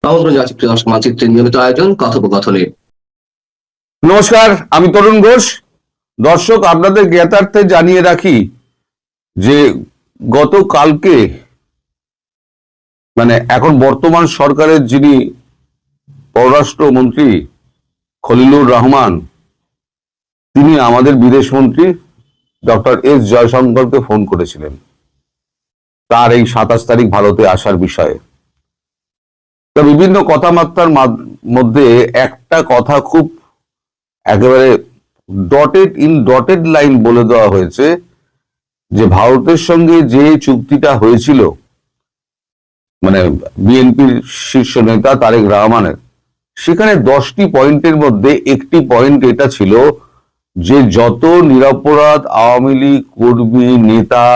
আমন্ত্রণ জানাচ্ছি প্রিয় দর্শক মানচিত্রের নিয়মিত আয়োজন কথোপকথনে। নমস্কার, আমি তরুণ ঘোষ। দর্শক, আপনাদের জ্ঞাতার্থে জানিয়ে রাখি যে গতকালকে এখন বর্তমান সরকারের যিনি পররাষ্ট্রমন্ত্রী খলিলুর রহমান, তিনি আমাদের বিদেশমন্ত্রী ডক্টর এস জয়শঙ্করকে ফোন করেছিলেন তার এই 27 তারিখ ভারতে আসার বিষয়ে। তা বিভিন্ন কথাবার্তার মধ্যে একটা কথা খুব একেবারে ডটেড লাইন বলে দেওয়া হয়েছে যে ভারতের সঙ্গে যে চুক্তিটা হয়েছিল বিএনপির শীর্ষ নেতা তারেক রহমানের, সেখানে 10টি পয়েন্টের মধ্যে একটি পয়েন্ট এটা ছিল যে যত নিরপরাধ আওয়ামী লীগ কর্মী, নেতা,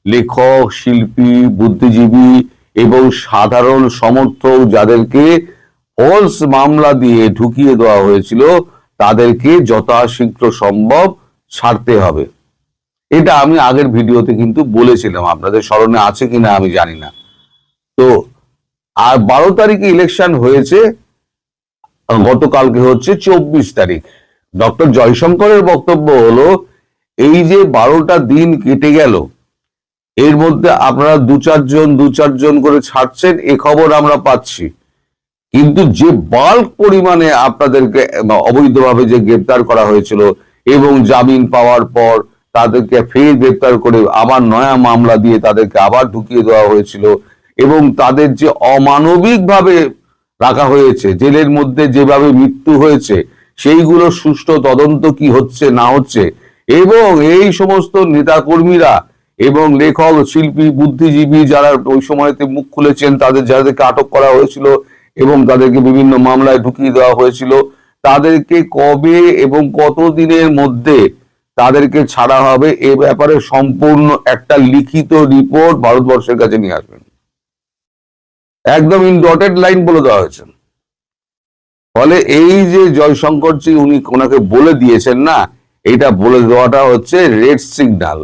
লেখক, শিল্পী, বুদ্ধিজীবী এবং সাধারণ সমর্থক যাদেরকে ফলস মামলা দিয়ে ঢুকিয়ে দেওয়া হয়েছিল তাদেরকে যথাশীঘ্র সম্ভব ছাড়তে হবে। এটা আমি আগের ভিডিওতে কিন্তু বলেছিলাম, আপনাদের স্মরণে আছে কিনা আমি জানি না। তো আর 12 তারিখে ইলেকশন হয়েছে, গতকালকে হচ্ছে 24 তারিখ। ডক্টর জয়শঙ্করের বক্তব্য হলো এই যে 12টা দিন কেটে গেল, এর মধ্যে আপনারা দু চারজন করে ছাড়ছেন, এ খবর আমরা পাচ্ছি, কিন্তু যে বাল্ক পরিমাণে আপনাদেরকে অবৈধভাবে যে গ্রেপ্তার করা হয়েছিল এবং জামিন পাওয়ার পর তাদেরকে ফের গ্রেপ্তার করে আবার নয়া মামলা দিয়ে তাদেরকে আবার ঢুকিয়ে দেওয়া হয়েছিল এবং তাদের যে অমানবিকভাবে রাখা হয়েছে, জেলের মধ্যে যেভাবে মৃত্যু হয়েছে, সেইগুলো সুষ্ঠু তদন্ত কি হচ্ছে না হচ্ছে, এবং এই সমস্ত নেতাকর্মীরা এবং লেখক, শিল্পী, বুদ্ধিজীবী যারা ওই সময়তে মুখ খুলেছেন, যাদেরকে আটক করা হয়েছিল এবং তাদেরকে বিভিন্ন মামলায় ঢুকিয়ে দেওয়া হয়েছিল, তাদেরকে কবে এবং কতদিনের মধ্যে তাদেরকে ছাড়া হবে এ ব্যাপারে সম্পূর্ণ একটা লিখিত রিপোর্ট ভারতবর্ষের কাছে নিয়ে আসবেন। একদম ইন ডটেড লাইন বলে দেওয়া হয়েছে। ফলে এই যে জয়শঙ্করজি ওনাকে বলে দিয়েছেন না, এটা বলে দেওয়াটা হচ্ছে রেড সিগন্যাল,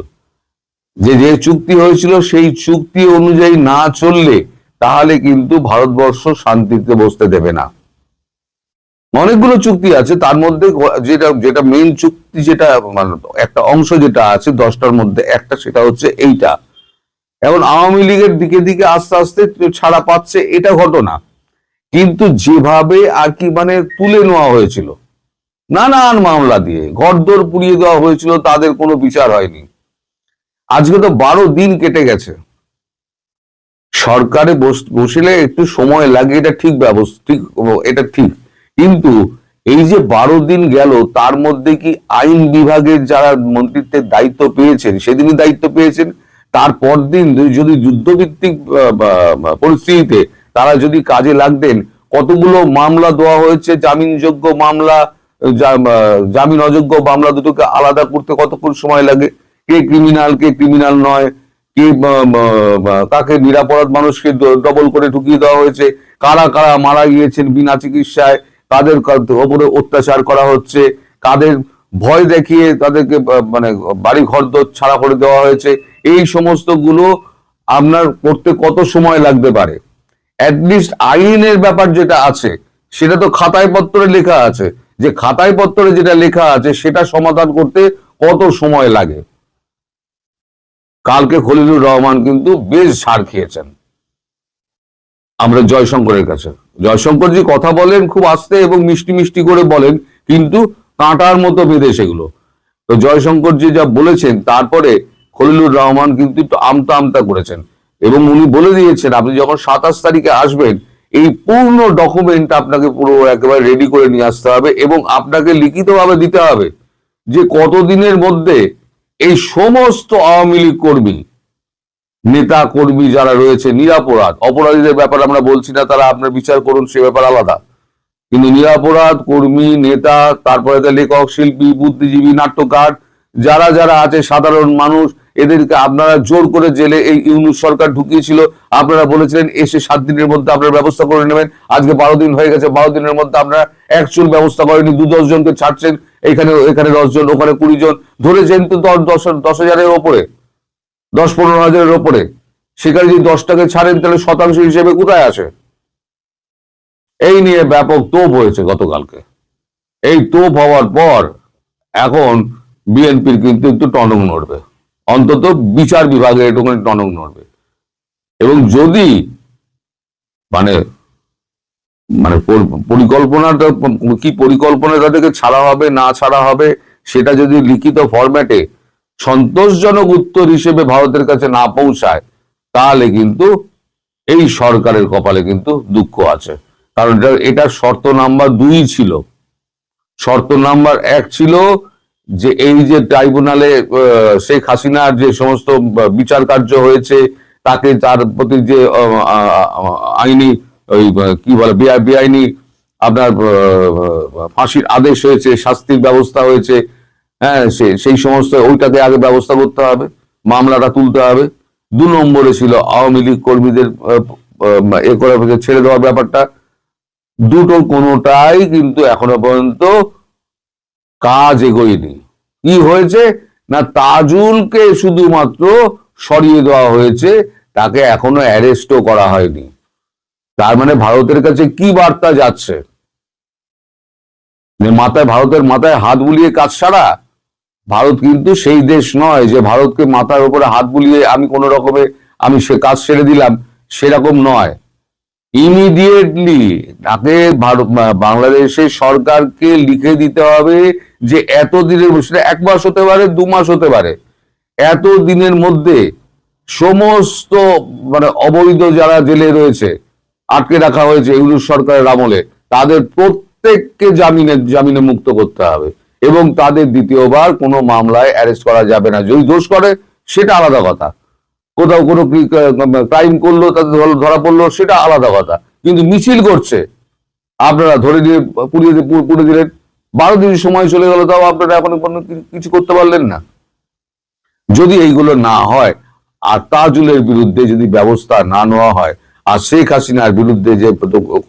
যে চুক্তি হয়েছিল সেই চুক্তি অনুযায়ী না চললে তাহলে কিন্তু ভারতবর্ষ শান্তিতে বসতে দেবে না। অনেকগুলো চুক্তি আছে, তার মধ্যে যেটা মেইন চুক্তি, যেটা একটা অংশ যেটা আছে 10টার মধ্যে একটা, সেটা হচ্ছে এইটা। এখন আওয়ামী লীগের দিকে দিকে আস্তে আস্তে ছাড়া পাচ্ছে, এটা ঘটনা, কিন্তু যেভাবে আর কি তুলে নেওয়া হয়েছিল নানান মামলা দিয়ে, ঘরদোর পুড়িয়ে দেওয়া হয়েছিল, তাদের কোনো বিচার হয়নি। আজকে তো 12 দিন কেটে গেছে। সরকারে বসলে একটু সময় লাগে, এটা ঠিক এটা ঠিক, কিন্তু এই যে 12 দিন গেল, তার মধ্যে কি আইন বিভাগের যারা মন্ত্রিত্বের দায়িত্ব পেয়েছেন সেদিনই দায়িত্ব পেয়েছেন, তারপর দিন যদি যুদ্ধভিত্তিক পরিস্থিতিতে তারা যদি কাজে লাগতেন, কতগুলো মামলা দেওয়া হয়েছে, জামিনযোগ্য মামলা, জামিন অযোগ্য মামলা, দুটোকে আলাদা করতে কতক্ষণ সময় লাগে, কে ক্রিমিনাল নয়, কে কাকে নিরাপরাধ মানুষকে ডবল করে ঢুকিয়ে দেওয়া হয়েছে, কারা কারা মারা গিয়েছেন বিনা চিকিৎসায়, কাদের ওপরে অত্যাচার করা হচ্ছে, কাদের ভয় দেখিয়ে তাদেরকে বাড়ি ঘর ছাড়া করে দেওয়া হয়েছে, এই সমস্ত গুলো আপনার করতে কত সময় লাগতে পারে। অ্যাটলিস্ট আইনের ব্যাপার যেটা আছে সেটা তো খাতায় পত্রে লেখা আছে, যে খাতায় পত্রে যেটা লেখা আছে সেটা সমাধান করতে কত সময় লাগে। কালকে খলিলুর রহমান কিন্তু বেশ ছাড় খেয়েছেন আমরা জয়শঙ্করের কাছে। জয়শঙ্করজি কথা বলেন খুব আস্তে এবং মিষ্টি মিষ্টি করে বলেন, কিন্তু কাঁটার মতো বেঁধে সেগুলো। তো জয়শঙ্করজি যা বলেছেন, তারপরে খলিলুর রহমান কিন্তু একটু আমতা করেছেন এবং উনি বলে দিয়েছেন আপনি যখন 27 তারিখে আসবেন, এই পূর্ণ ডকুমেন্ট আপনাকে পুরো একেবারে রেডি করে নিয়ে আসতে হবে এবং আপনাকে লিখিতভাবে দিতে হবে যে কতদিনের মধ্যে এই সমস্ত আওয়ামী লীগ কর্মী, নেতা কর্মী যারা রয়েছে নিরাপরাধ, অপরাধীদের ব্যাপারে আমরা বলছি না, তারা আপনার বিচার করুন, সে ব্যাপার আলাদা, কিন্তু নিরাপরাধ কর্মী, নেতা, তারপরে লেখক, শিল্পী, বুদ্ধিজীবী, নাট্যকার যারা যারা আছে, সাধারণ মানুষ, এদেরকে আপনারা জোর করে জেলে এই ইউনূস সরকার ঢুকিয়েছিল। আপনারা বলেছিলেন এসে 7 দিনের মধ্যে আপনারা ব্যবস্থা করে নেবেন, আজকে 12 দিন হয়ে গেছে, 12 দিনের মধ্যে আপনারা একচুল ব্যবস্থা করেনি, 10 জনকে ছাড়ছেন, এখানে 10 জন, ওখানে 20 জন ধরেছেন, তো 10,000-এর ওপরে, 10-15 হাজারের ওপরে। সেখানে যদি 10টাকে ছাড়েন তাহলে শতাংশ হিসেবে কোথায় আসে? এই নিয়ে ব্যাপক তোপ হয়েছে গতকালকে। এই তোপ হওয়ার পর এখন বিএনপির কিন্তু একটু টনক নড়বে, অন্তত বিচার বিভাগে একটুখানি টনক নড়বে। এবং যদি মানে মানে পরিকল্পনাটা কি, পরিকল্পনা তাদেরকে ছাড়া হবে না ছাড়া হবে, সেটা যদি লিখিত ফরম্যাটে সন্তোষজনক উত্তর হিসেবে ভারতের কাছে না পৌঁছায়, তাহলে কিন্তু এই সরকারের কপালে কিন্তু দুঃখ আছে। কারণ এটার শর্ত নাম্বার 2 ছিল। শর্ত নাম্বার 1 ছিল যে এই যে ট্রাইব্যুনালে শেখ হাসিনার যে সমস্ত বিচার কার্য হয়েছে, তাকে তার প্রতি যে আইনি ওই কি বলে বেআইনি আপনার ফাঁসির আদেশ হয়েছে, শাস্তির ব্যবস্থা হয়েছে, হ্যাঁ সেই সমস্ত ওইটাকে আগে ব্যবস্থা করতে হবে, মামলাটা তুলতে হবে। 2 নম্বরে ছিল আওয়ামী লীগ কর্মীদের এ করে ছেড়ে দেওয়ার ব্যাপারটা। দুটোর কোনোটাই কিন্তু এখনো পর্যন্ত কাজ এগোয়নি। কি হয়েছে না, তাজুলকে শুধুমাত্র সরিয়ে দেওয়া হয়েছে, তাকে এখনো অ্যারেস্টও করা হয়নি। তার মানে ভারতের কাছে কি বার্তা যাচ্ছে? ভারতের মাথায় হাত বুলিয়ে কাজ ছাড়া। ভারত কিন্তু সেই দেশ নয় যে ভারতকে মাথার উপরে হাত বুলিয়ে আমি কোনো রকমে আমি সে কাজ ছেড়ে দিলাম, সেরকম নয়। ইমিডিয়েটলি তাকে বাংলাদেশের সরকারকে লিখে দিতে হবে যে এতদিনের, সেটা 1 মাস হতে পারে, 2 মাস হতে পারে, এত দিনের মধ্যে সমস্ত অবৈধ যারা জেলে রয়েছে, আটকে রাখা হয়েছে ইউনূস সরকারের আমলে, তাদের প্রত্যেককে জামিনে মুক্ত করতে হবে এবং তাদের দ্বিতীয়বার কোনো মামলায় অ্যারেস্ট করা যাবে না। যদি দোষ করে সেটা আলাদা কথা, কোথাও কোনো ক্রাইম করলো তাদের ধরা পড়লো সেটা আলাদা কথা, কিন্তু মিছিল করছে আপনারা ধরে দিয়ে পুড়ে দিলেন, 12 দিন সময় চলে গেল, তাও আপনারা এখন কিছু করতে পারলেন না। যদি এইগুলো না হয় আর তাজুলের বিরুদ্ধে যদি ব্যবস্থা না নেওয়া হয়, আর শেখ হাসিনার বিরুদ্ধে যে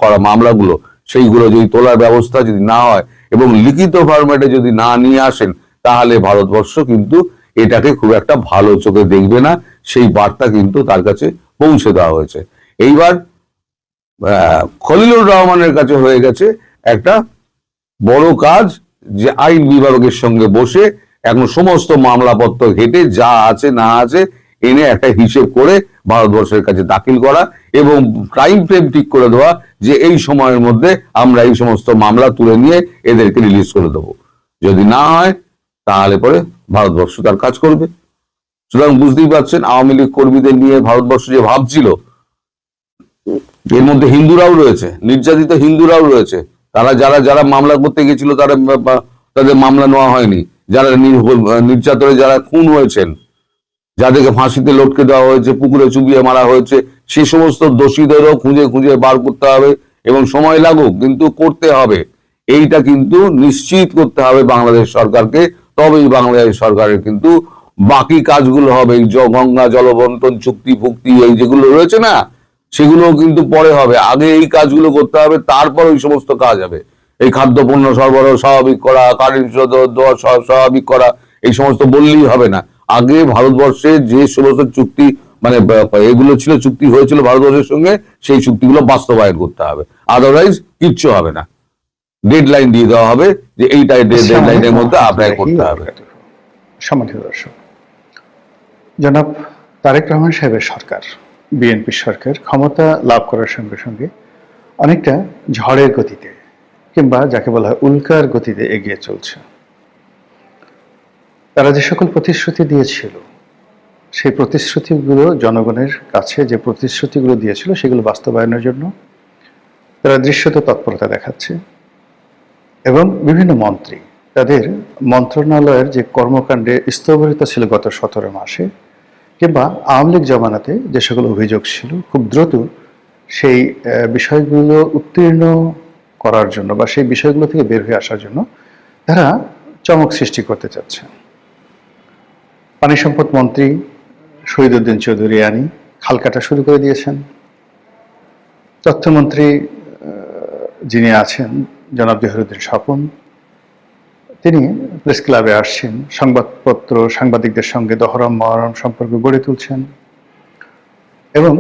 করা মামলাগুলো সেইগুলো যদি তোলার ব্যবস্থা যদি না হয় এবং লিখিত ফরম্যাটে যদি না নিয়ে আসেন, তাহলে ভারতবর্ষ কিন্তু এটাকে খুব একটা ভালো চোখে দেখবে না। সেই বার্তা কিন্তু তার কাছে পৌঁছে দেওয়া হয়েছে। এইবার খলিলুর রহমানের কাছে হয়ে গেছে একটা বড় কাজ, যে আইন বিভাগের সঙ্গে বসে এখন সমস্ত মামলাপত্র ঘেটে যা আছে না আছে এনে একটা হিসেব করে ভারতবর্ষের কাছে দাখিল করা এবং টাইম ফ্রেম ঠিক করে দেওয়া যে এই সময়ের মধ্যে আমরা এই সমস্ত মামলা তুলে নিয়ে এদেরকে রিলিজ করে দেবো। যদি না হয় তাহলে পরে ভারতবর্ষ তার কাজ করবে। সুতরাং বুঝতেই পারছেন আওয়ামী লীগ কর্মীদের নিয়ে ভারতবর্ষ যে ভাবছিল, এর মধ্যে হিন্দুরাও রয়েছে, নির্যাতিত হিন্দুরাও রয়েছে। তারা যারা মামলা করতে গেছিল তাদের মামলা নেওয়া হয়নি। যারা নির্যাতনে যারা খুন হয়েছেন, যাদেরকে ফাঁসিতে লটকে দেওয়া হয়েছে, পুকুরে চুবিয়ে মারা হয়েছে, সে সমস্ত দোষীদেরও খুঁজে খুঁজে বার করতে হবে এবং সময় লাগুক কিন্তু করতে হবে। এইটা কিন্তু নিশ্চিত করতে হবে বাংলাদেশ সরকারকে, তবেই বাংলাদেশ সরকারের কিন্তু বাকি কাজগুলো হবে। এই গঙ্গা জলবন্টন চুক্তি ফুক্তি এই যেগুলো রয়েছে না, সেগুলো কিন্তু পরে হবে। আগে এই কাজগুলো করতে হবে, তারপর ওই সমস্ত কাজ হবে। এই খাদ্যপণ্য সরবরাহ স্বাভাবিক করা, কারেন্ট দেওয়া স্বাভাবিক করা, এই সমস্ত বললেই হবে না। আগে ভারতবর্ষে যে সমস্ত চুক্তি এগুলো ছিল, চুক্তি হয়েছিল ভারতবর্ষের সঙ্গে, সেই চুক্তিগুলো বাস্তবায়ন করতে হবে, আদারওয়াইজ কিচ্ছু হবে না। ডেডলাইন দিয়ে দেওয়া হবে যে এইটা ডেডলাইনের মধ্যে অ্যাপ্লাই করতে হবে। সম্মানিত দর্শক, জনাব তারেক রহমান সাহেবের সরকার, বিএনপি সরকার ক্ষমতা লাভ করার সঙ্গে সঙ্গে অনেকটা ঝড়ের গতিতে কিংবা যাকে বলা হয় উল্কার গতিতে এগিয়ে চলছে। তারা যে সকল প্রতিশ্রুতি দিয়েছিল, সেই প্রতিশ্রুতিগুলো জনগণের কাছে যে প্রতিশ্রুতিগুলো দিয়েছিল সেগুলো বাস্তবায়নের জন্য তারা দৃশ্যত তৎপরতা দেখাচ্ছে এবং বিভিন্ন মন্ত্রী তাদের মন্ত্রণালয়ের যে কর্মকাণ্ডে স্থগিত ছিল গত 17 মাসে কিংবা আওয়ামী লীগ জমানাতে যে সকল অভিযোগ ছিল, খুব দ্রুত সেই বিষয়গুলো উত্তীর্ণ করার জন্য বা সেই বিষয়গুলো থেকে বের হয়ে আসার জন্য তারা চমক সৃষ্টি করতে চাচ্ছে। পানি সম্পদ মন্ত্রী শহীদুদ্দিন চৌধুরী আনি খাল কাটা শুরু করে দিয়েছেন। তথ্যমন্ত্রী যিনি আছেন জনাব জহিরুদ্দিন স্বপন, তিনি প্রেস ক্লাবে আসছেন, সাংবাদিকদের সঙ্গে দহরম মহরম সম্পর্ক গড়ে তুলছেন এবং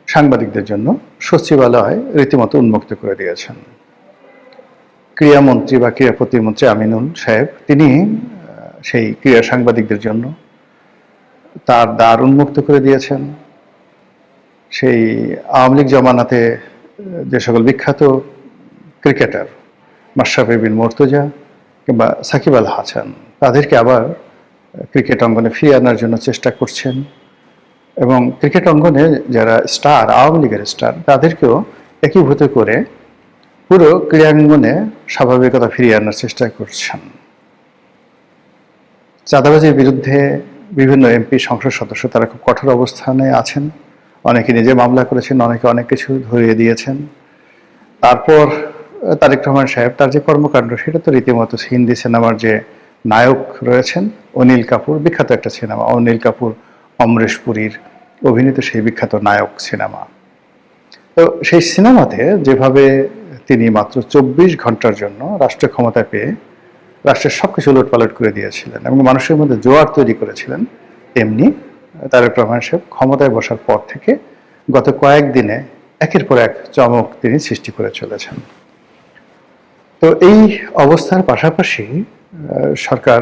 সাংবাদিকদের জন্য সচিবালয় রীতিমতো উন্মুক্ত করে দিয়েছেন। ক্রীড়ামন্ত্রী বা ক্রীড়া প্রতিমন্ত্রী আমিনুল সাহেব তিনি সেই ক্রীড়া সাংবাদিকদের জন্য তার দ্বার উন্মুক্ত করে দিয়েছেন। সেই আওয়ামী লীগ জমানাতে যে সকল বিখ্যাত ক্রিকেটার মাশরাফি বিন মুর্তজা কিংবা সাকিব আল হাসান তাদেরকে আবার ক্রিকেট অঙ্গনে ফিরিয়ে আনার জন্য চেষ্টা করছেন, এবং ক্রিকেট অঙ্গনে যারা স্টার, আওয়ামী লীগের স্টার, তাদেরকেও একীভূত করে পুরো ক্রীড়াঙ্গনে স্বাভাবিকতা ফিরিয়ে আনার চেষ্টা করছেন। চাঁদাবাজির বিরুদ্ধে বিভিন্ন এমপি, সংসদ সদস্য তারা খুব কঠোর অবস্থানে আছেন। অনেকে নিজে মামলা করেছেন, অনেকে অনেক কিছু ধরিয়ে দিয়েছেন। তারপর তারেক রহমান সাহেব তার যে কর্মকাণ্ড, সেটা তো রীতিমতো হিন্দি সিনেমার যে নায়ক রয়েছেন অনিল কাপুর, বিখ্যাত একটা সিনেমা, অনিল কাপুর অমরেশ পুরীর অভিনীত সেই বিখ্যাত নায়ক সিনেমা। তো সেই সিনেমাতে যেভাবে তিনি মাত্র 24 ঘন্টার জন্য রাষ্ট্র ক্ষমতা পেয়ে রাষ্ট্রের সবকিছু উলটপালট করে দিয়েছিলেন এবং মানুষের মধ্যে জোয়ার তৈরি করেছিলেন, তেমনি তারেক রহমান সাহেব ক্ষমতায় বসার পর থেকে গত কয়েকদিনে একের পর এক চমক তিনি সৃষ্টি করে চলেছেন। তো এই অবস্থার পাশাপাশি সরকার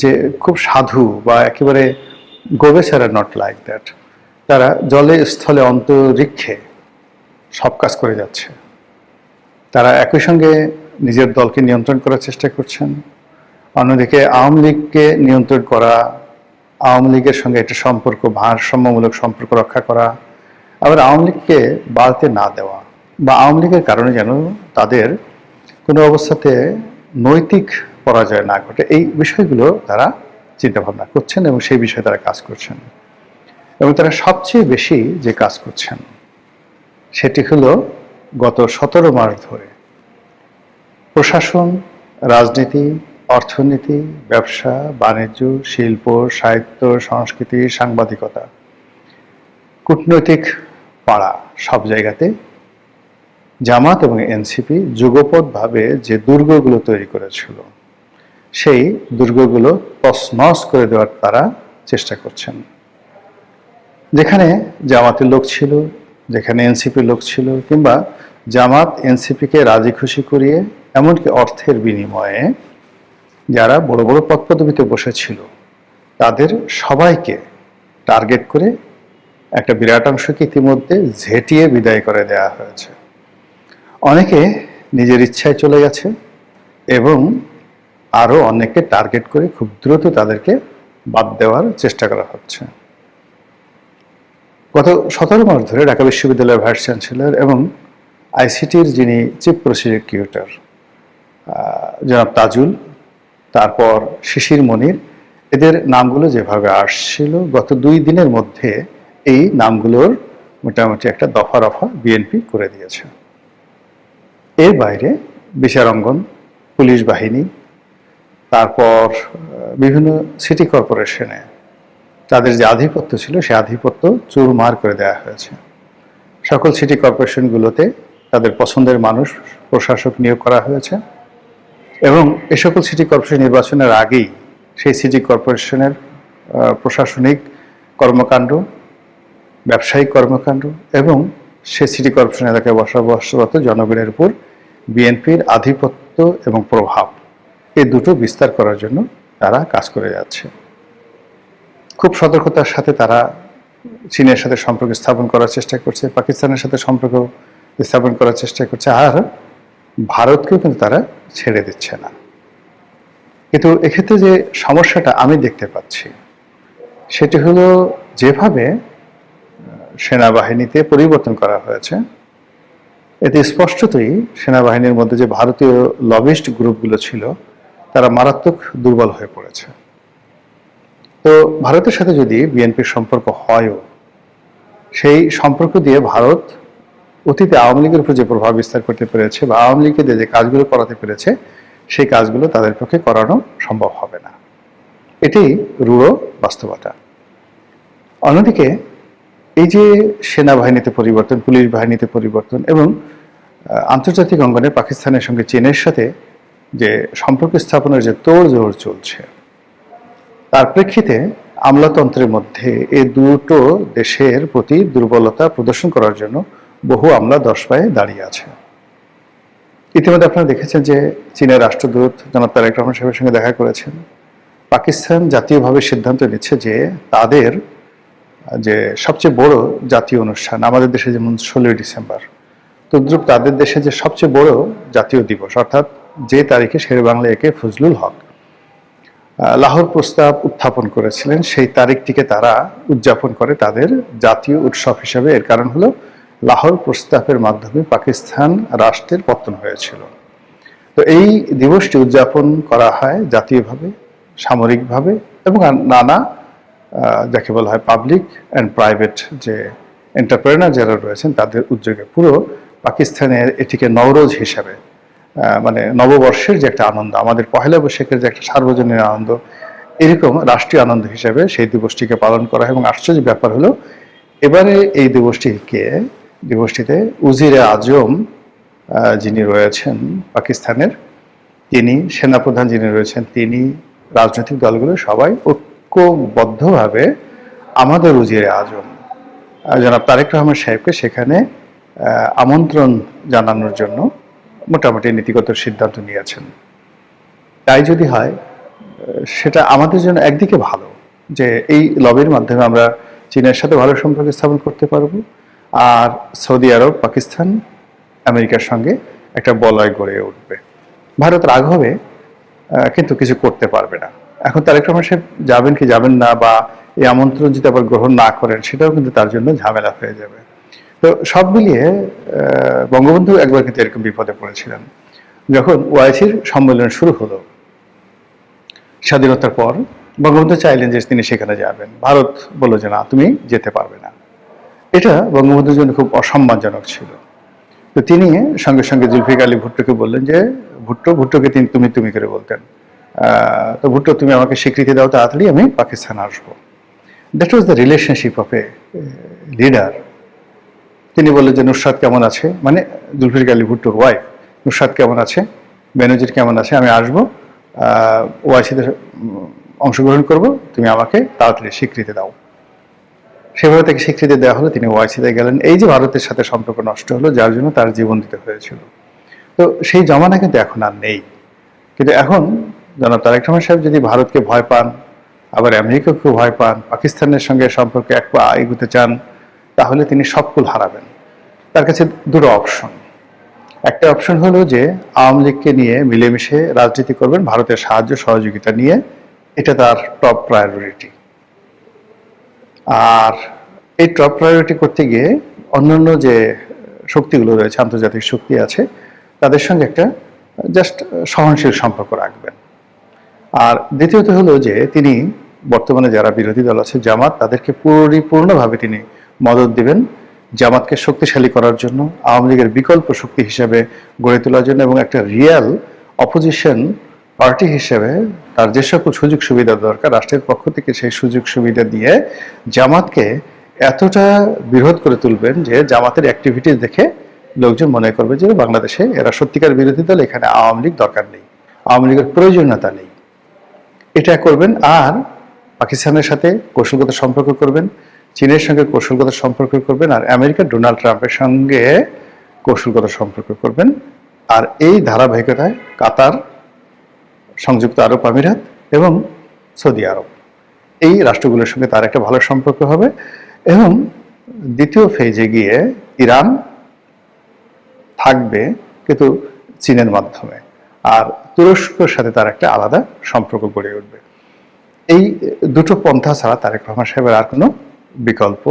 যে খুব সাধু বা একেবারে গোবেচারা, নট লাইক দ্যাট, তারা জলে স্থলে অন্তরিক্ষে সব কাজ করে যাচ্ছে। তারা একই সঙ্গে নিজের দলকে নিয়ন্ত্রণ করার চেষ্টা করছেন, অন্যদিকে আওয়ামী লীগকে নিয়ন্ত্রণ করা, আওয়ামী লীগের সঙ্গে একটা সম্পর্ক, ভারসাম্যমূলক সম্পর্ক রক্ষা করা, আবার আওয়ামী লীগকে বাড়তে না দেওয়া, বা আওয়ামী লীগের কারণে যেন তাদের কোনো অবস্থাতে নৈতিক পরাজয় না ঘটে, এই বিষয়গুলো তারা চিন্তাভাবনা করছেন এবং সেই বিষয়ে তারা কাজ করছেন। এবং তারা সবচেয়ে বেশি যে কাজ করছেন সেটি হলো গত 17 মাস ধরে প্রশাসন, রাজনীতি, অর্থনীতি, ব্যবসা, বাণিজ্য, শিল্প, সাহিত্য, সংস্কৃতি, সাংবাদিকতা, কূটনৈতিক পাড়া, সব জায়গাতে জামাত এবং এনসিপি যুগপৎভাবে যে দুর্গগুলো তৈরি করেছিল, সেই দুর্গগুলো তছনছ করে দেওয়ার তারা চেষ্টা করছেন। যেখানে জামাতের লোক ছিল, যেখানে এনসিপির লোক ছিল, কিংবা জামাত এনসিপিকে রাজি খুশি করিয়ে এমনকি অর্থের বিনিময়ে যারা বড় বড় পদপদবিতে বসেছিল তাদের সবাইকে টার্গেট করে একটা বিরাট অংশকে ইতিমধ্যে ঝেঁটিয়ে বিদায় করে দেওয়া হয়েছে। অনেকে নিজের ইচ্ছায় চলে গেছে এবং আরও অনেককে টার্গেট করে খুব দ্রুত তাদেরকে বাদ দেওয়ার চেষ্টা করা হচ্ছে। গত 17 মাস ধরে ঢাকা বিশ্ববিদ্যালয়ের ভাইস চ্যান্সেলর এবং আইসিটির যিনি চিফ প্রসিকিউটর জনাব তাজুল, তারপর শিশির মনির, এদের নামগুলো যেভাবে আসছিল গত 2 দিনের মধ্যে এই নামগুলোর মোটামুটি একটা দফা রফা বিএনপি করে দিয়েছে। এর বাইরে বিচার অঙ্গন, পুলিশ বাহিনী, তারপর বিভিন্ন সিটি কর্পোরেশনে তাদের যে আধিপত্য ছিল সেই আধিপত্য চুরমার করে দেওয়া হয়েছে। সকল সিটি কর্পোরেশনগুলোতে তাদের পছন্দের মানুষ, প্রশাসক নিয়োগ করা হয়েছে এবং এ সকল সিটি কর্পোরেশন নির্বাচনের আগেই সেই সিটি কর্পোরেশনের প্রশাসনিক কর্মকাণ্ড, ব্যবসায়িক কর্মকাণ্ড এবং সে সিটি কর্পোরেশন এলাকায় বসবাসরত জনগণের উপর বিএনপির আধিপত্য এবং প্রভাব, এই দুটো বিস্তার করার জন্য তারা কাজ করে যাচ্ছে। খুব সতর্কতার সাথে তারা চীনের সাথে সম্পর্ক স্থাপন করার চেষ্টা করছে, পাকিস্তানের সাথে সম্পর্ক স্থাপন করার চেষ্টা করছে, আর ভারতকেও কিন্তু তারা ছেড়ে দিচ্ছে না। কিন্তু এক্ষেত্রে যে সমস্যাটা আমি দেখতে পাচ্ছি সেটি হলো, যেভাবে সেনাবাহিনীতে পরিবর্তন করা হয়েছে, এতে স্পষ্টতই সেনাবাহিনীর মধ্যে যে ভারতীয় লবিস্ট গ্রুপগুলো ছিল তারা মারাত্মক দুর্বল হয়ে পড়েছে। তো ভারতের সাথে যদি বিএনপির সম্পর্ক হয়ও, সেই সম্পর্ক দিয়ে ভারত অতীতে আওয়ামী লীগের উপর যে প্রভাব বিস্তার করতে পেরেছে বা আওয়ামী লীগকে দিয়ে যে কাজগুলো করাতে পেরেছে, সেই কাজগুলো তাদের পক্ষে করানো সম্ভব হবে না। এটি রূঢ় বাস্তবতা। অন্যদিকে এই যে সেনাবাহিনীতে পরিবর্তন, পুলিশ বাহিনীতে পরিবর্তন এবং আন্তর্জাতিক অঙ্গনে পাকিস্তানের সঙ্গে চীনের সাথে যে সম্পর্ক স্থাপনের যে তোড়জোড় চলছে, তার প্রেক্ষিতে আমলাতন্ত্রের মধ্যে এই দুটো দেশের প্রতি দুর্বলতা প্রদর্শন করার জন্য বহু আমলা 10 পায়ে দাঁড়িয়ে আছে। ইতিমধ্যে আপনারা দেখেছেন যে চীনের রাষ্ট্রদূত জনাব তারেক রহমান সাহেবের সঙ্গে দেখা করেছেন। পাকিস্তান জাতীয়ভাবে সিদ্ধান্ত নিচ্ছে যে তাদের যে সবচেয়ে বড় জাতীয় অনুষ্ঠান, আমাদের দেশে যেমন 16ই ডিসেম্বর, তদ্রুপ তাদের দেশে যে সবচেয়ে বড় জাতীয় দিবস, অর্থাৎ যে তারিখে শেরেবাংলা একে ফজলুল হক লাহোর প্রস্তাব উত্থাপন করেছিলেন, সেই তারিখটিকে তারা উদযাপন করে তাদের জাতীয় উৎসব হিসেবে। এর কারণ হলো লাহোর প্রস্তাবের মাধ্যমে পাকিস্তান রাষ্ট্রের পতন হয়েছিল। তো এই দিবসটি উদযাপন করা হয় জাতীয়ভাবে, সামরিকভাবে এবং নানা যাকে বলা হয় পাবলিক অ্যান্ড প্রাইভেট যে এন্টারপ্রেনার যারা রয়েছেন তাদের উদ্যোগে। পুরো পাকিস্তানের এটিকে নওরোজ হিসাবে, মানে নববর্ষের যে একটা আনন্দ, আমাদের পহেলা বৈশাখের যে একটা সার্বজনীন আনন্দ, এরকম রাষ্ট্রীয় আনন্দ হিসাবে সেই দিবসটিকে পালন করা হয়। এবং আশ্চর্যের ব্যাপার হলো এবারে এই দিবসটিতে উজিরে আজম যিনি রয়েছেন পাকিস্তানের, তিনি সেনাপ্রধান যিনি রয়েছেন, তিনি রাজনৈতিক দলগুলো সবাই ঐক্যবদ্ধভাবে আমাদের উজিরে আজম জনাব তারেক রহমান সাহেবকে সেখানে আমন্ত্রণ জানানোর জন্য মোটামুটি নীতিগত সিদ্ধান্ত নিয়েছেন। তাই যদি হয় সেটা আমাদের জন্য একদিকে ভালো, যে এই লবির মাধ্যমে আমরা চীনের সাথে ভালো সম্পর্ক স্থাপন করতে পারবো, আর সৌদি আরব, পাকিস্তান, আমেরিকার সঙ্গে একটা বলয় গড়ে উঠবে। ভারত রাগ হবে কিন্তু কিছু করতে পারবে না। এখন তারেক রহমান সাহেব যাবেন কি যাবেন না, বা এই আমন্ত্রণ যদি আবার গ্রহণ না করেন, সেটাও কিন্তু তার জন্য ঝামেলা হয়ে যাবে। তো সব মিলিয়ে বঙ্গবন্ধু একবার কিন্তু এরকম বিপদে পড়েছিলেন। যখন ওআইসির সম্মেলন শুরু হলো স্বাধীনতার পর, বঙ্গবন্ধু চাইলেন যে তিনি সেখানে যাবেন, ভারত বলল যে না, তুমি যেতে পারবে না। এটা বঙ্গবন্ধুর জন্য খুব অসম্মানজনক ছিল। তো তিনি সঙ্গে সঙ্গে জুলফিকার আলী ভুট্টোকে বললেন যে ভুট্টোকে তিনি তুমি করে বলতেন, তো ভুট্টো তুমি আমাকে স্বীকৃতি দাও, তাড়াতাড়ি আমি পাকিস্তান আসবো। That was the relationship of a leader. তিনি বললেন যে নুসরাত কেমন আছে, মানে জুলফিকার আলী ভুট্টোর ওয়াইফ, নুসরাত কেমন আছে, বেনজির কেমন আছে, আমি আসবো, ওআইসিতে অংশগ্রহণ করব, তুমি আমাকে তাড়াতাড়ি স্বীকৃতি দাও। সেভাবে তাকে স্বীকৃতি দেওয়া হলো, তিনি ওআইসিতে গেলেন। এই যে ভারতের সাথে সম্পর্ক নষ্ট হলো, যার জন্য তার জীবন দিতে হয়েছিল। তো সেই জমানা কিন্তু এখন আর নেই। কিন্তু এখন জনাব তারেক রহমান সাহেব যদি ভারতকে ভয় পান, আবার আমেরিকাকেও ভয় পান, পাকিস্তানের সঙ্গে সম্পর্কে এক পা এগোতে চান, তাহলে তিনি সবকুল হারাবেন। তার কাছে দুটো অপশন। একটা অপশন হলো যে আওয়ামী লীগকে নিয়ে মিলেমিশে রাজনীতি করবেন ভারতের সাহায্য সহযোগিতা নিয়ে, এটা তার টপ প্রায়োরিটি। আর এই টপ প্রায়োরিটি করতে গিয়ে অন্যান্য যে শক্তিগুলো রয়েছে, আন্তর্জাতিক শক্তি আছে, তাদের সঙ্গে একটা জাস্ট সহনশীল সম্পর্ক রাখবেন। আর দ্বিতীয়ত হলো যে তিনি বর্তমানে যারা বিরোধী দল আছে, জামাত, তাদেরকে পরিপূর্ণভাবে তিনি মদত দিবেন জামাতকে শক্তিশালী করার জন্য, আওয়ামী লীগের বিকল্প শক্তি হিসেবে গড়ে তোলার জন্য, এবং একটা রিয়েল অপোজিশন পার্টি হিসেবে তার যে সকল সুযোগ সুবিধা দরকার রাষ্ট্রের পক্ষ থেকে, সেই সুযোগ সুবিধা দিয়ে জামাতকে এতটা বিরোধ করে তুলবেন যে জামাতের অ্যাক্টিভিটিস দেখে লোকজন মনে করবে যে বাংলাদেশে এরা সত্যিকার বিরোধী দল, এখানে আওয়ামী লীগ দরকার নেই, আওয়ামী লীগের প্রয়োজনীয়তা নেই। এটা করবেন। আর পাকিস্তানের সাথে কৌশলগত সম্পর্ক করবেন, চীনের সঙ্গে কৌশলগত সম্পর্ক করবেন, আর আমেরিকার ডোনাল্ড ট্রাম্পের সঙ্গে কৌশলগত সম্পর্ক করবেন। আর এই ধারাবাহিকতায় কাতার, সংযুক্ত আরব আমিরাত এবং সৌদি আরব, এই রাষ্ট্রগুলোর সঙ্গে তার একটা ভালো সম্পর্ক হবে। এবং দ্বিতীয় ফেজে গিয়ে ইরান থাকবে কিন্তু চীনের মাধ্যমে, আর তুরস্কের সাথে তার একটা আলাদা সম্পর্ক গড়ে উঠবে। এই দুটো পন্থা ছাড়া তারেক রহমান সাহেবের আর কোনো বিকল্প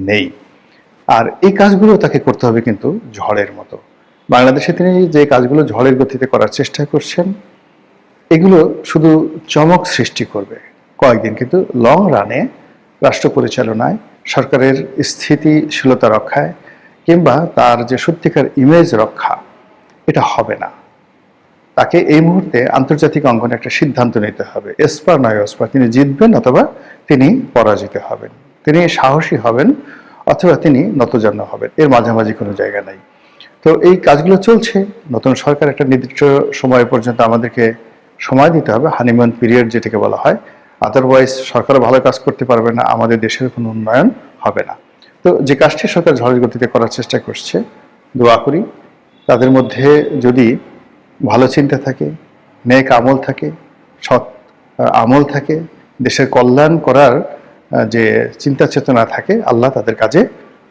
নেই। আর এই কাজগুলো তাকে করতে হবে কিন্তু ঝড়ের মতো। বাংলাদেশে তিনি যে কাজগুলো ঝড়ের গতিতে করার চেষ্টা করছেন, এগুলো শুধু চমক সৃষ্টি করবে কয়েকদিন, কিন্তু লং রানে রাষ্ট্র পরিচালনায়, সরকারের স্থিতিশীলতা রক্ষায়, কিংবা তার যে সত্যিকার ইমেজ রক্ষা, এটা হবে না। তাকে এই মুহূর্তে আন্তর্জাতিক অঙ্গনে একটা সিদ্ধান্ত নিতে হবে, এসপার নয় ওসপার, তিনি জিতবেন অথবা তিনি পরাজিত হবেন, তিনি সাহসী হবেন অথবা তিনি নতজান্য হবেন, এর মাঝামাঝি কোনো জায়গা নাই। তো এই কাজগুলো চলছে। নতুন সরকার একটা নির্দিষ্ট সময় পর্যন্ত আমাদেরকে সময় দিতে হবে, হানিমুন পিরিয়ড যেটাকে বলা হয়। আদারওয়াইজ সরকার ভালো কাজ করতে পারবে না, আমাদের দেশের কোনো উন্নয়ন হবে না। তো যে কাজটি সরকার ঝড়ের গতিতে করার চেষ্টা করছে, দোয়া করি তাদের মধ্যে যদি ভালো চিন্তা থাকে, নেক আমল থাকে, সৎ আমল থাকে, দেশের কল্যাণ করার যে চিন্তা চেতনা থাকে, আল্লাহ তাদের কাজে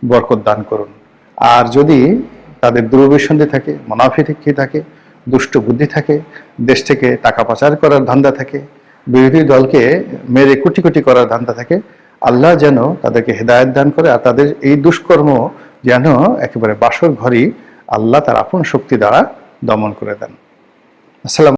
বরকত দান করুন। আর যদি তাদের দুরভিসন্ধি থাকে, মুনাফিকি থাকে, দুষ্ট বুদ্ধি থাকে, দেশ থেকে টাকা পাচার করার ধান্দা থাকে, বিরোধী দলকে মেরে কোটি কোটি করার ধান্দা থাকে, আল্লাহ যেন তাদেরকে হেদায়েত দান করে, আর তাদের এই দুষ্কর্ম যেন একেবারে বাসর ঘরই আল্লাহ তার আপন শক্তি দ্বারা দমন করে দেন। আসসালাম।